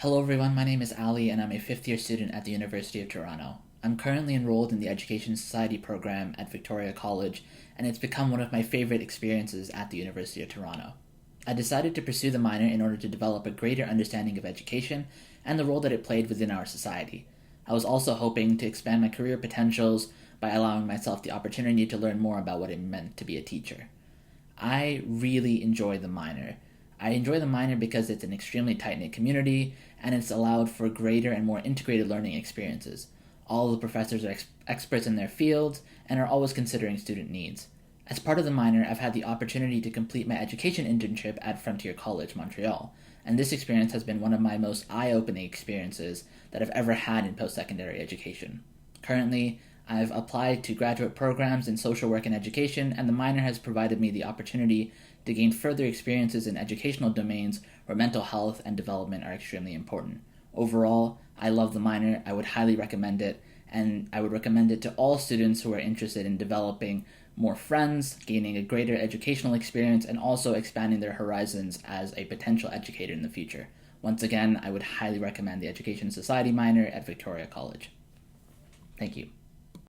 Hello everyone, my name is Ali and I'm a fifth year student at the University of Toronto. I'm currently enrolled in the Education Society program at Victoria College, and it's become one of my favorite experiences at the University of Toronto. I decided to pursue the minor in order to develop a greater understanding of education and the role that it played within our society. I was also hoping to expand my career potentials by allowing myself the opportunity to learn more about what it meant to be a teacher. I really enjoy the minor. I enjoy the minor because it's an extremely tight-knit community and it's allowed for greater and more integrated learning experiences. All the professors are experts in their fields and are always considering student needs. As part of the minor, I've had the opportunity to complete my education internship at Frontier College, Montreal, and this experience has been one of my most eye-opening experiences that I've ever had in post-secondary education. Currently, I've applied to graduate programs in social work and education, and the minor has provided me the opportunity to gain further experiences in educational domains where mental health and development are extremely important. Overall, I love the minor. I would highly recommend it, and I would recommend it to all students who are interested in developing more friends, gaining a greater educational experience, and also expanding their horizons as a potential educator in the future. Once again, I would highly recommend the Education Society minor at Victoria College. Thank you.